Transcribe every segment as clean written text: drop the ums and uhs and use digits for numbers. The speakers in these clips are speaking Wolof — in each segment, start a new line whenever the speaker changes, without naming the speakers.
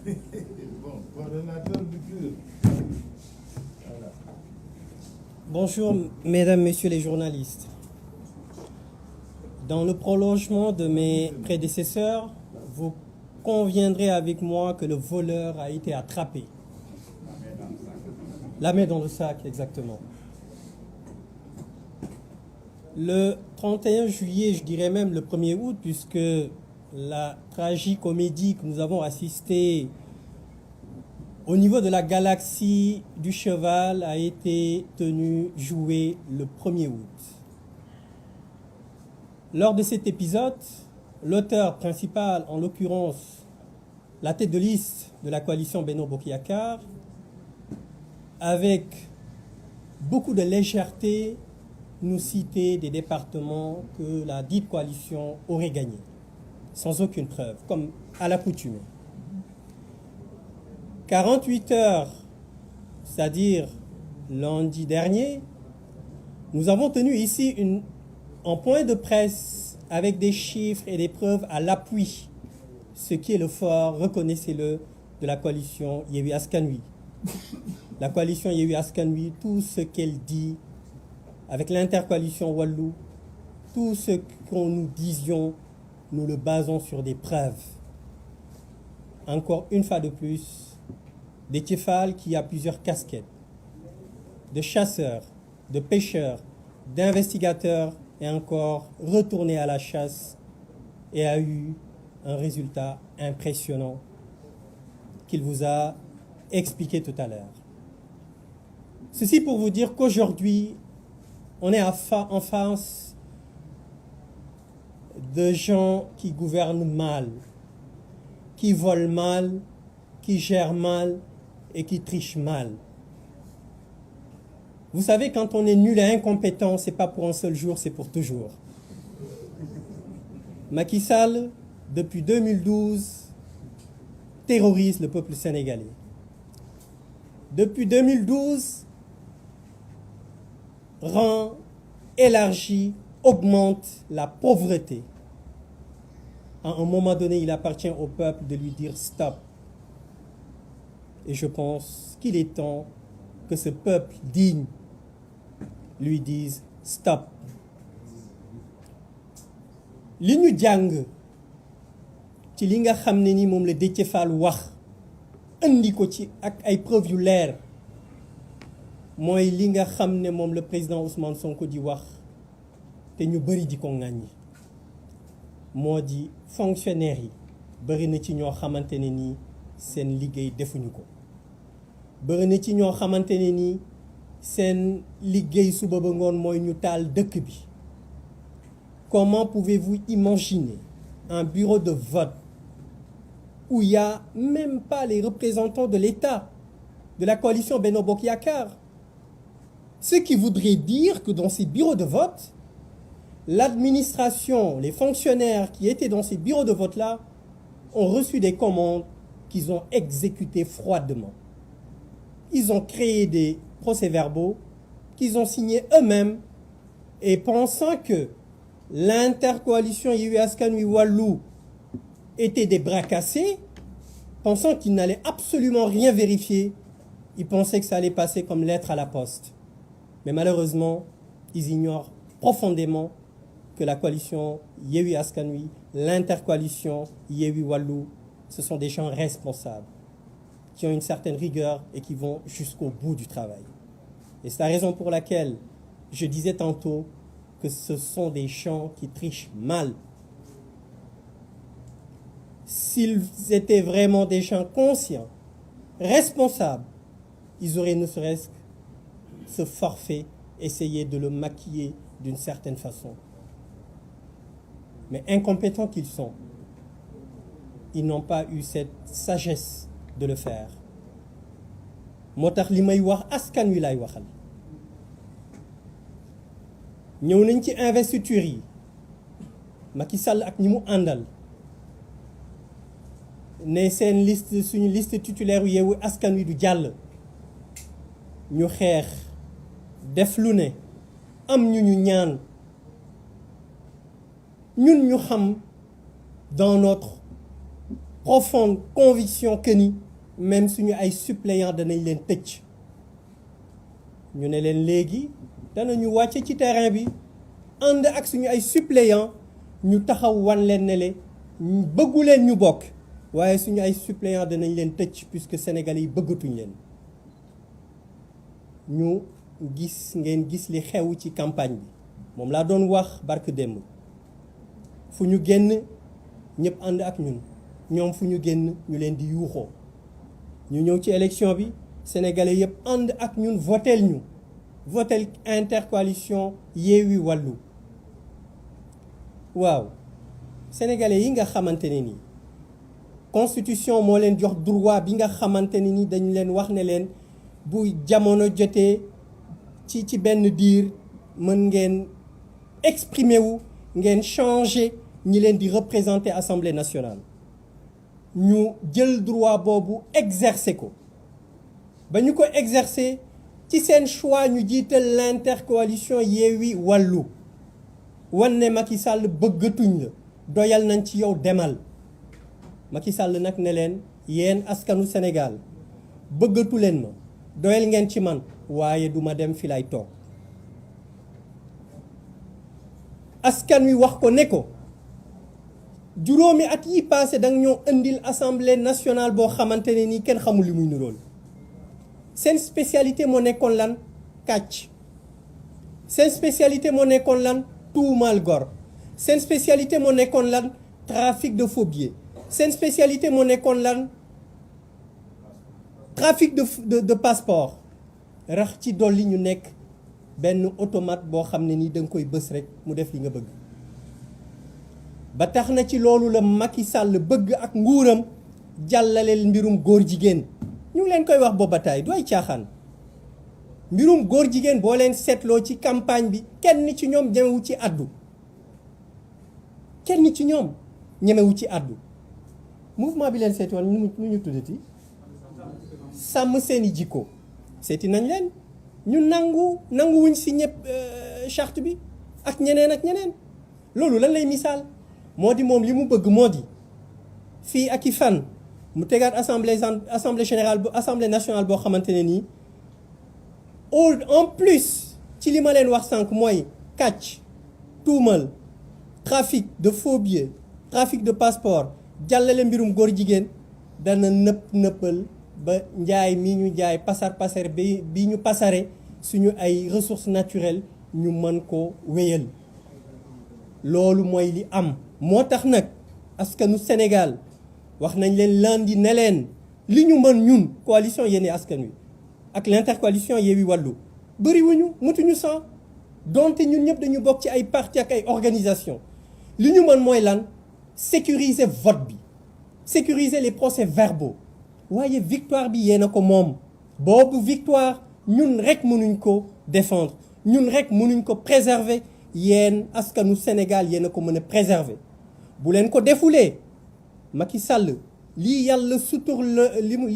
Bon, coordonnateur du CUR. Voilà.
Bonjour, mesdames, messieurs les journalistes. Dans le prolongement de mes prédécesseurs, vous conviendrez avec moi que le voleur a été attrapé. La main dans le sac, exactement. Le 31 juillet, je dirais même le 1er août, puisque la tragicomédie que nous avons assistée au niveau de la galaxie du cheval a été jouée le 1er août. Lors de cet épisode, l'auteur principal, en l'occurrence la tête de liste de la coalition Benno Bokk Yakaar, avec beaucoup de légèreté, nous citait des départements que la dite coalition aurait gagnés, sans aucune preuve, comme à l'accoutumée. 48 heures, c'est-à-dire lundi dernier, nous avons tenu ici un point de presse avec des chiffres et des preuves à l'appui, ce qui est le fort, reconnaissez-le, de la coalition Yewwi Askan Wi. La coalition Yewwi Askan Wi, tout ce qu'elle dit, avec l'intercoalition Wallu, tout ce qu'on nous disions, nous le basons sur des preuves. Encore une fois de plus, Déthié Fall qui a plusieurs casquettes, de chasseur, de pêcheur, d'investigateur, est encore retourné à la chasse et a eu un résultat impressionnant qu'il vous a expliqué tout à l'heure. Ceci pour vous dire qu'aujourd'hui, on est en face de gens qui gouvernent mal, qui volent mal, qui gèrent mal et qui trichent mal. Vous savez, quand on est nul et incompétent, c'est pas pour un seul jour, c'est pour toujours. Macky Sall, depuis 2012, terrorise le peuple sénégalais. Depuis 2012, rend, élargit, augmente la pauvreté. À un moment donné, il appartient au peuple de lui dire stop. Et je pense qu'il est temps que ce peuple digne lui dise stop. Li ñu jàng ci li nga xam ne ni moom la Déthié Fall wax andi ko ci ak ay preuves yu leer mooy li nga xam ne moom le président Ousmane Sonko di wax te ñu bëri di ko ŋàññi moo di fonctionnaires yi bëri na ci ñoo xamante ne nii seen liggéey defuñu ko bëri na ci ñoo xamante ne nii seen liggéey suba ba ngoon mooy ñu taal dëkk bi. Comment pouvez-vous imaginer un bureau de vote où il n'y a même pas les représentants de l'État, de la coalition Benno Bokk Yakaar? Ce qui voudrait dire que dans ces bureaux de vote, l'administration, les fonctionnaires qui étaient dans ces bureaux de vote-là ont reçu des commandes qu'ils ont exécutées froidement. Ils ont créé des procès-verbaux qu'ils ont signés eux-mêmes et pensant que l'intercoalition Yewwi Askan Wi Wallu était des bras cassés, pensant qu'ils n'allaient absolument rien vérifier, ils pensaient que ça allait passer comme lettre à la poste. Mais malheureusement, ils ignorent profondément que la coalition Yewwi Askan Wi, l'intercoalition Yewwi Wallu, ce sont des gens responsables, qui ont une certaine rigueur et qui vont jusqu'au bout du travail. Et c'est la raison pour laquelle je disais tantôt que ce sont des gens qui trichent mal. S'ils étaient vraiment des gens conscients, responsables, ils auraient ne serait-ce que ce forfait, essayé de le maquiller d'une certaine façon. Mais incompétents qu'ils sont, ils n'ont pas eu cette sagesse de le faire. moo tax li may wax askan wi lay waxal ñëw nañ ci investiture yi Macky Sall ak ñi mu àndal ne seen liste suñu liste titulaire yu Yewwi Askan Wi du jàll ñu xeex def lu ne am ñu ñaan ñun ñu xam dans notre profonde conviction que ni même suñu ay suppléants danañ leen tëj ñu ne leen léegi danañu wàcce ci terrain bi ànd ak suñu ay suppléants ñu taxaw wan leen ne le bëggu leen ñu bokk waaye suñu ay suppléants danañ leen tëj puisque Sénégalais yi bëggatuñ leen ñu ngeen gis li xew ci campagne bi moom laa doon wax barke démb fu ñu génn ñëpp ànd ak ñun ñoom fu ñu génn ñu leen di yuuxoo ñu ñëw ci élection bi sénégalais yëpp ànd ak ñun votel intercoalition Yewwi Wallu waaw sénégalais yi nga xamante ne ni constitution moo leen jox droit bi nga xamante ne ni dañu leen wax ne leen bu jamono jotee ci benn diir mën ngeen exprimer wu ngeen changer ñi leen di représenter assemblée nationale ñu jël droit boobu exercer ko ba ñu ko exercer ci seen choix ñu jiital l'intercoalition Yewwi Wallu wan ne Macky Sall bëggatuñ la doyal nañ ci yow demal Macky Sall nag ne leen yéen askanu Sénégal bëggatu leen ma doyal ngeen ci man waaye duma dem fi lay toog askan wi wax ko ne ko juróomi at yi passé danga ñoo indil assemblée nationale boo xamante ne nii kenn xamul li muy nirool seen spécialité moo nekkoon lan kàcc seen spécialité moo nekkoon lan tuumaal gor seen spécialité moo nekkoon lan trafic de faux billets seen spécialité moo nekkoon lan trafic de passeport rax ci dolli ñu nekk benn automate boo xam ne nii da nga koy bës rek mu def li nga bëgg ba tax na ci loolu la Macky Sall bëgg ak nguuram jàllaleel mbirum góor jigéen ñu ngi leen koy wax booba taay du ay caaxaan mbirum góor jigéen boo leen seetloo ci campagne bi kenn ci ñoom ñemewu ci addu kenn ci ñoom ñemewu ci addu mouvement bi leen seeti woon nu ñu tuddati sàmm seeni jikko seeti nañ leen ñu nanguwuñ si ñëpp charte bi ak ñeneen loolu lan lay misaal moo di moom li mu bëgg moo di fii ak i fan mu tegaat assemblée générale assemblée nationale boo xamante ne nii en plus ci li ma leen wax sànq mooy kàcc tuumal trafic de faux billets trafic de passeport jàllale mbirum góor jigéen dana nëppal ba njaay mi ñu jaay pasar bi ñu pasare suñu ay ressources naturelles ñu mën ko wéyal loolu mooy li am moo tax nag askanu Sénégal wax nañ leen lundi ne leen li ñu mën ñun coalition Yewwi Askan Wi ak l'intercoalition Yewwi Wallu bëriwuñu mutuñu 100 donte ñun ñëpp dañu bokk ci ay parti ak ay organisation li ñu mën mooy lan sécuriser vote bi sécuriser les procès-verbaux waaye victoire bi yéen a ko moom boobu victoire ñun rek mënuñ ko défendre ñun rek mënuñ ko préserver yéen askanu Sénégal yéen a ko mën a préserver bu leen ko defulee Macky Sall li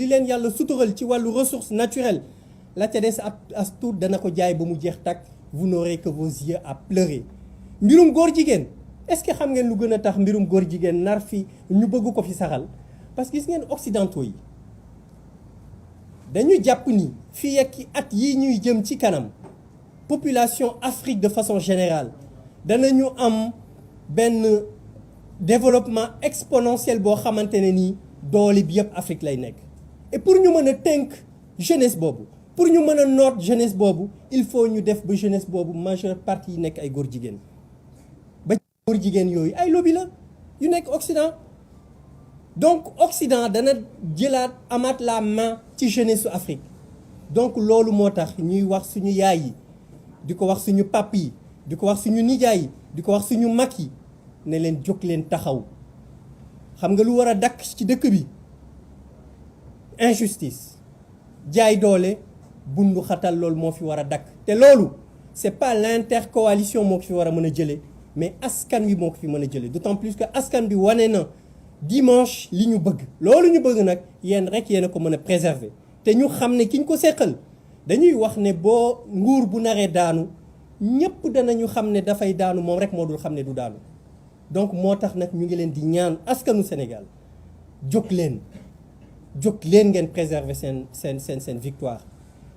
leen yàlla sutural ci wàllu ressources naturelles la ca des as tuut dana ko jaay ba mu jeex takk vous n'aurez que vos yeux à pleurer mbirum góor jigéen est-ce que xam ngeen lu gën a tax mbirum góor jigéen nar fi ñu bëgg ko fi saxal parce que gis ngeen occidentaux yi dañu jàpp ni fii ak at yi ñuy jëm ci kanam population Afrique de façon générale danañu am benn développement exponentiel boo xamante ne nii doole bi yëpp Afrique lay nekk et pour ñu mën a tënk jeunesse boobu pour ñu mën a noot jeunesse boobu il faut ñu def ba jeunesse boobu majeure partie yi nekk ay góor jigéen ba góor jigéen yooyu ay lobby la yu nekk Occident donc Occident dana jëlaat amaat la main ci jeunesse su Afrique donc loolu moo tax ñuy wax suñu yaay yi di ko wax suñu pap yi di ko wax suñu nijaay yi di ko wax suñu mag yi ne leen jóg leen taxaw xam nga lu war a dakk ci dëkk bi injustice jaay doole bundu xatal loolu moo fi war a dakk te loolu c'est pas l'intercoalition moo ko fi war a mën a jëlee mais askan wi moo ko fi mën a jëlee d'autant plus que askan bi wane na dimanche li ñu bëgg loolu ñu bëgg nag yéen rek yéen a ko mën a préserver te ñu xam ne ki ñu ko seqal dañuy wax ne boo nguur bu naree daanu ñëpp danañu xam ne dafay daanu moom rek moo dul xam ne du daanu donc moo tax nag ñu ngi leen di ñaan askanu Sénégal jóg leen ngeen préserver seen victoire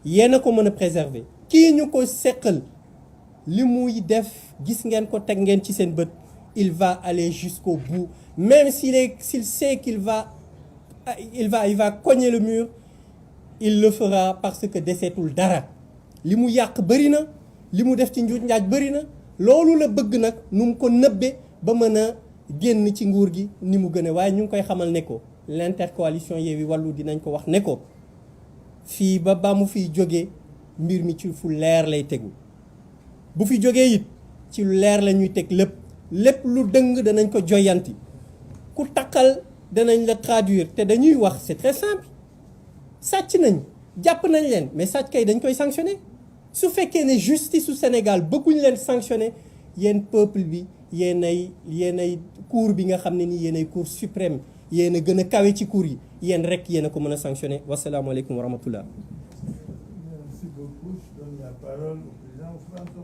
yéen a ko mën a préserver kii ñu ko seqal li muy def gis ngeen ko teg ngeen ci seen bët il va aller jusqu'au bout même s'il sait qu'il va cogner le mur il le fera parce que deseetul dara li mu yàq bëri na li mu def ci njuuj njaaj bëri na loolu la bëgg nag nu mu ko nëbbe ba mën a génn ci nguur gi ni mu gën a waaye ñu ngi koy xamal ne ko l'intercoalition Yewwi Wallu dinañ ko wax ne ko fii ba mu fiy jógee mbir mi ci fu leer lay tegu bu fi jógee it ci lu leer la ñuy teg lépp lu dëng danañ ko joyanti ku takkal danañ la traduire te dañuy wax c'est très simple sàcc nañ jàpp nañ leen mais sàcc kay dañ koy sanctionner su fekkee ne justice su Sénégal bëgguñ leen sanctionner yéen peuple bi yéenay cour bi nga xam ne ni yéenay cour suprême yéen a gën a kawe ci cour yi yéen rek yéen a ko mën a sanctionner wasalaamualeykum wa rahmatullah.
Merci beaucoup. Je donne la parole au président Ousmane Sonko.